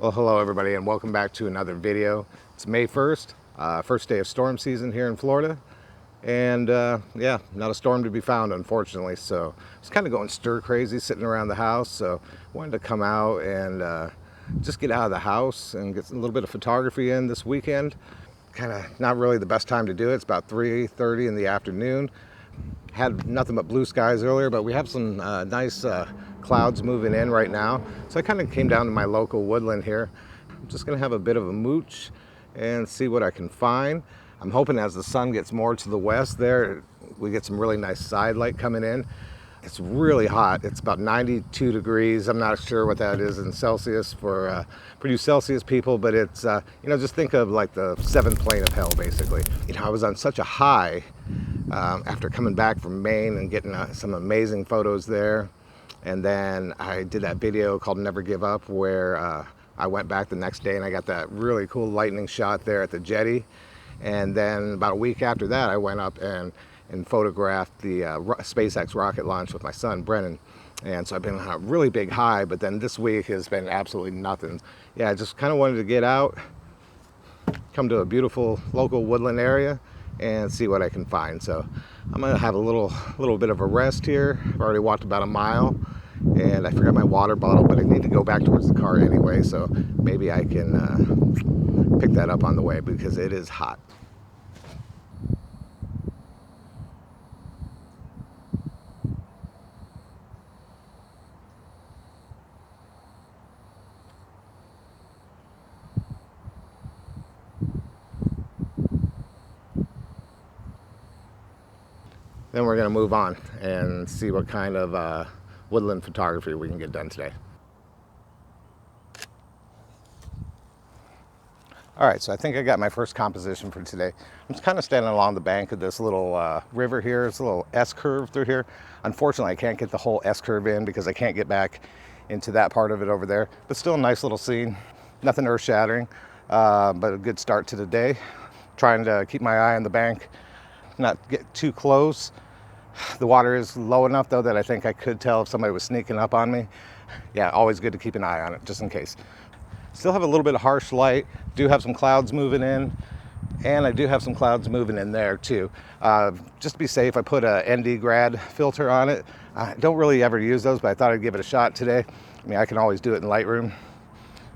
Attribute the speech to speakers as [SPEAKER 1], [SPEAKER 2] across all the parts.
[SPEAKER 1] Well, hello everybody and welcome back to another video. It's May 1st, first day of storm season here in Florida. And yeah, not a storm to be found, unfortunately. So I was kind of going stir crazy sitting around the house. So I wanted to come out and just get out of the house and get a little bit of photography in this weekend. Kind of not really the best time to do it. It's about 3:30 in the afternoon. Had nothing but blue skies earlier, but we have some nice clouds moving in right now. So I kind of came down to my local Woodland here. I'm just gonna have a bit of a mooch and see what I can find. I'm hoping as the sun gets more to the west there, we get some really nice side light coming in. It's really hot. It's about 92 degrees. I'm not sure what that is in Celsius for you Celsius people, but it's, you know, just think of like the seventh plane of hell, basically. You know, I was on such a high after coming back from Maine and getting some amazing photos there. And then I did that video called Never Give Up, where I went back the next day and I got that really cool lightning shot there at the jetty. And then about a week after that, I went up and photographed the SpaceX rocket launch with my son, Brennan. And so I've been on a really big high, but then this week has been absolutely nothing. Yeah, I just kind of wanted to get out, come to a beautiful local woodland area and see what I can find. So I'm gonna have a little bit of a rest here. I've already walked about a mile and I forgot my water bottle, but I need to go back towards the car anyway. So maybe I can pick that up on the way because it is hot. Then we're going to move on and see what kind of woodland photography we can get done today. All right, so I think I got my first composition for today. I'm just kind of standing along the bank of this little river here. It's a little S-curve through here. Unfortunately, I can't get the whole S-curve in because I can't get back into that part of it over there. But still a nice little scene. Nothing earth-shattering, but a good start to the day. Trying to keep my eye on the bank, not get too close. The water is low enough though that I think I could tell if somebody was sneaking up on me. Yeah, always good to keep an eye on it just in case. Still have a little bit of harsh light. Do have some clouds moving in, and I do have some clouds moving in there too. Just to be safe, I put a ND grad filter on it. I don't really ever use those, but I thought I'd give it a shot today. I mean, I can always do it in Lightroom,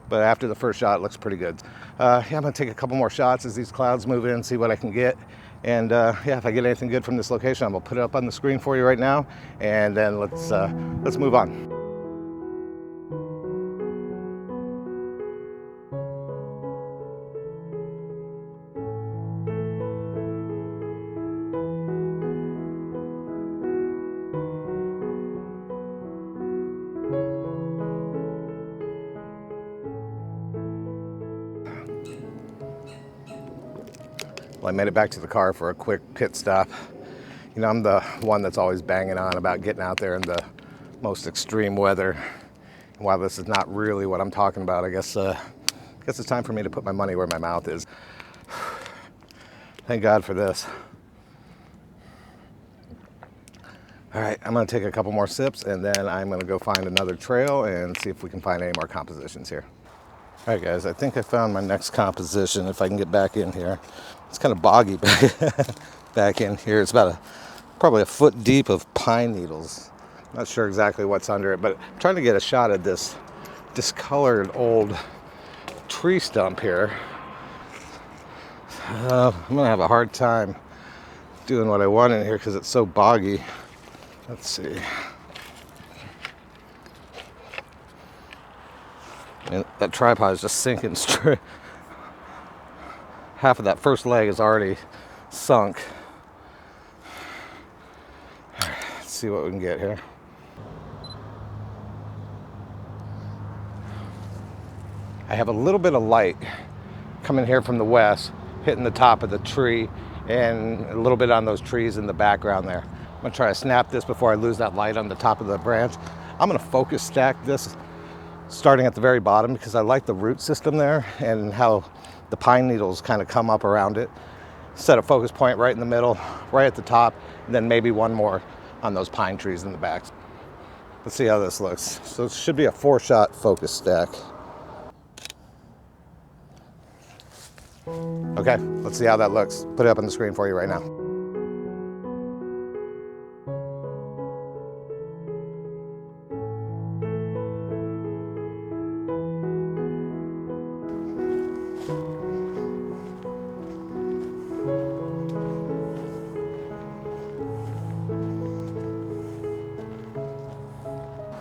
[SPEAKER 1] but after the first shot, it looks pretty good. Yeah, I'm gonna take a couple more shots as these clouds move in, see what I can get. And yeah, if I get anything good from this location, I'm gonna put it up on the screen for you right now, and then let's move on. Well, I made it back to the car for a quick pit stop. You know, I'm the one that's always banging on about getting out there in the most extreme weather. And while this is not really what I'm talking about, I guess it's time for me to put my money where my mouth is. Thank God for this. All right, I'm gonna take a couple more sips and then I'm gonna go find another trail and see if we can find any more compositions here. All right, guys, I think I found my next composition if I can get back in here. It's kind of boggy back in here. It's about probably a foot deep of pine needles. Not sure exactly what's under it, but I'm trying to get a shot of this discolored old tree stump here. I'm gonna have a hard time doing what I want in here because it's so boggy. Let's see. And that tripod is just sinking straight. Half of that first leg is already sunk. All right, let's see what we can get here. I have a little bit of light coming here from the west, hitting the top of the tree and a little bit on those trees in the background there. I'm gonna try to snap this before I lose that light on the top of the branch. I'm gonna focus stack this starting at the very bottom because I like the root system there and how the pine needles kind of come up around it. Set a focus point right in the middle, right at the top, and then maybe one more on those pine trees in the back. Let's see how this looks. So it should be a 4-shot focus stack. Okay, let's see how that looks. Put it up on the screen for you right now.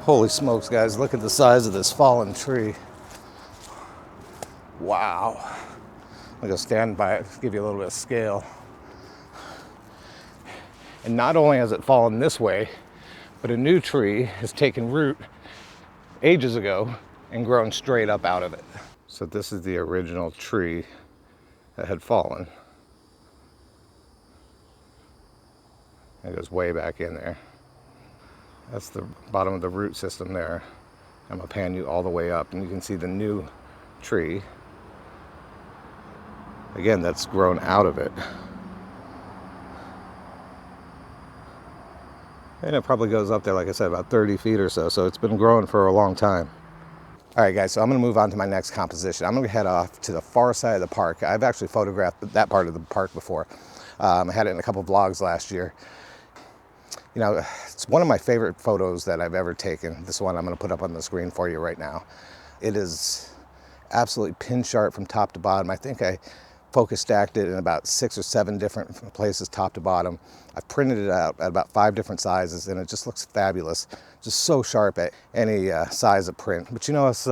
[SPEAKER 1] Holy smokes, guys, look at the size of this fallen tree. Wow. I'm gonna stand by it, give you a little bit of scale. And not only has it fallen this way, but a new tree has taken root ages ago and grown straight up out of it. So this is the original tree that had fallen. It goes way back in there. That's the bottom of the root system there. I'm gonna pan you all the way up and you can see the new tree. Again, that's grown out of it. And it probably goes up there, like I said, about 30 feet or so. So it's been growing for a long time. All right, guys, so I'm gonna move on to my next composition. I'm gonna head off to the far side of the park. I've actually photographed that part of the park before. I had it in a couple of vlogs last year. You know, it's one of my favorite photos that I've ever taken. This one I'm gonna put up on the screen for you right now. It is absolutely pin sharp from top to bottom. I think I focus stacked it in about 6 or 7 different places, top to bottom. I've printed it out at about 5 different sizes and it just looks fabulous. Just so sharp at any size of print. But you know us,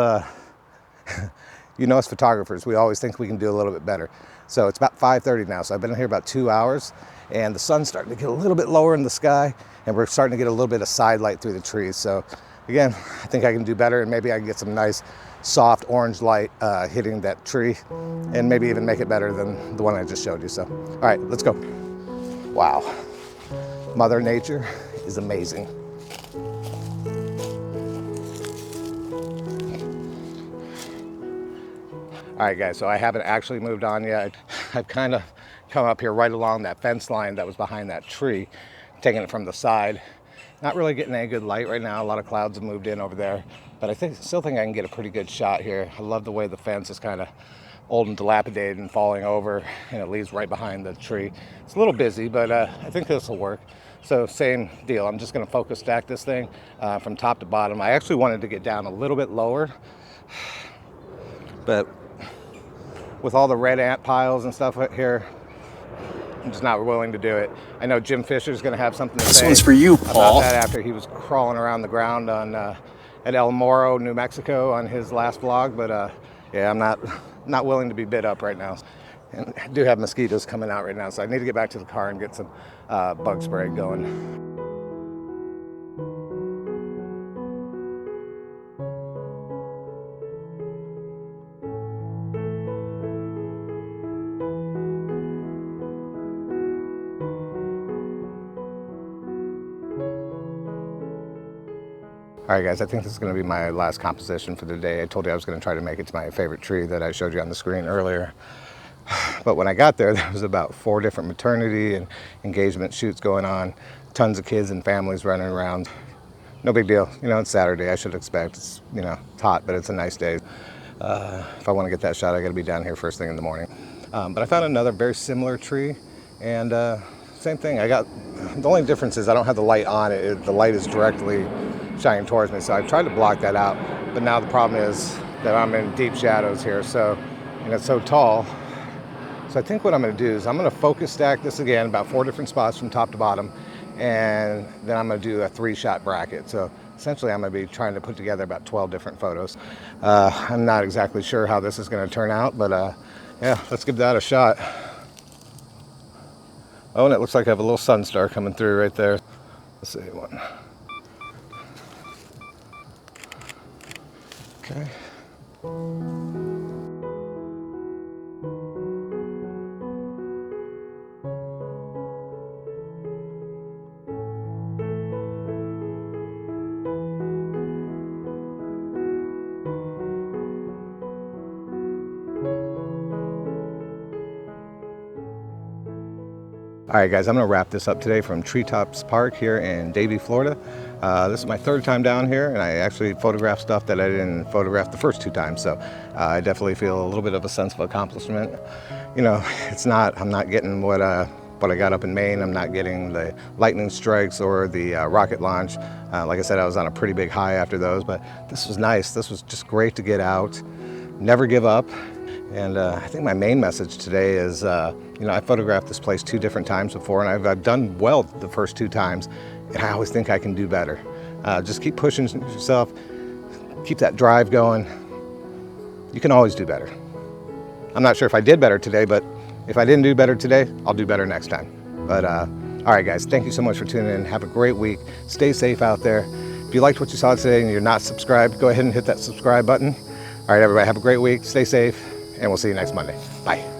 [SPEAKER 1] you know us photographers, we always think we can do a little bit better. So it's about 5:30 now, so I've been in here about 2 hours and the sun's starting to get a little bit lower in the sky and we're starting to get a little bit of side light through the trees. So again, I think I can do better and maybe I can get some nice soft orange light hitting that tree and maybe even make it better than the one I just showed you. So, all right, let's go. Wow, Mother Nature is amazing. All right, guys, so I haven't actually moved on yet. I've kind of come up here right along that fence line that was behind that tree, taking it from the side. Not really getting any good light right now. A lot of clouds have moved in over there, but I still think I can get a pretty good shot here. I love the way the fence is kind of old and dilapidated and falling over, and it leaves right behind the tree. It's a little busy, but I think this will work. So same deal. I'm just going to focus stack this thing from top to bottom. I actually wanted to get down a little bit lower, but with all the red ant piles and stuff here, I'm just not willing to do it. I know Jim Fisher's going to have something to say.
[SPEAKER 2] This one's for you, Paul.
[SPEAKER 1] About that after he was crawling around the ground on at El Moro, New Mexico, on his last vlog. But yeah, I'm not willing to be bit up right now. And I do have mosquitoes coming out right now, so I need to get back to the car and get some bug spray going. All right, guys, I think this is going to be my last composition for the day. I told you I was going to try to make it to my favorite tree that I showed you on the screen earlier. But when I got there, there was about 4 different maternity and engagement shoots going on. Tons of kids and families running around. No big deal. You know, it's Saturday. I should expect. It's, you know, it's hot, but it's a nice day. If I want to get that shot, I got to be down here first thing in the morning. But I found another very similar tree, and same thing. The only difference is I don't have the light on it. The light is directly shining towards me, so I tried to block that out. But now the problem is that I'm in deep shadows here, so, and it's so tall. So I think what I'm going to do is I'm going to focus stack this again, about 4 different spots from top to bottom, and then I'm going to do a 3-shot bracket. So essentially I'm going to be trying to put together about 12 different photos. I'm not exactly sure how this is going to turn out, but yeah, let's give that a shot. Oh, and it looks like I have a little sun star coming through right there. Let's see one. Okay. All right, guys, I'm going to wrap this up today from Treetops Park here in Davie, Florida. This is my third time down here, and I actually photographed stuff that I didn't photograph the first 2 times, so I definitely feel a little bit of a sense of accomplishment. You know, I'm not getting what I got up in Maine. I'm not getting the lightning strikes or the rocket launch. Like I said, I was on a pretty big high after those, but this was nice. This was just great to get out, never give up. And I think my main message today is, you know, I photographed this place 2 different times before, and I've done well the first 2 times, and I always think I can do better. Just keep pushing yourself, keep that drive going. You can always do better. I'm not sure if I did better today, but if I didn't do better today, I'll do better next time. But all right, guys, thank you so much for tuning in. Have a great week. Stay safe out there. If you liked what you saw today and you're not subscribed, go ahead and hit that subscribe button. All right, everybody, have a great week. Stay safe, and we'll see you next Monday. Bye.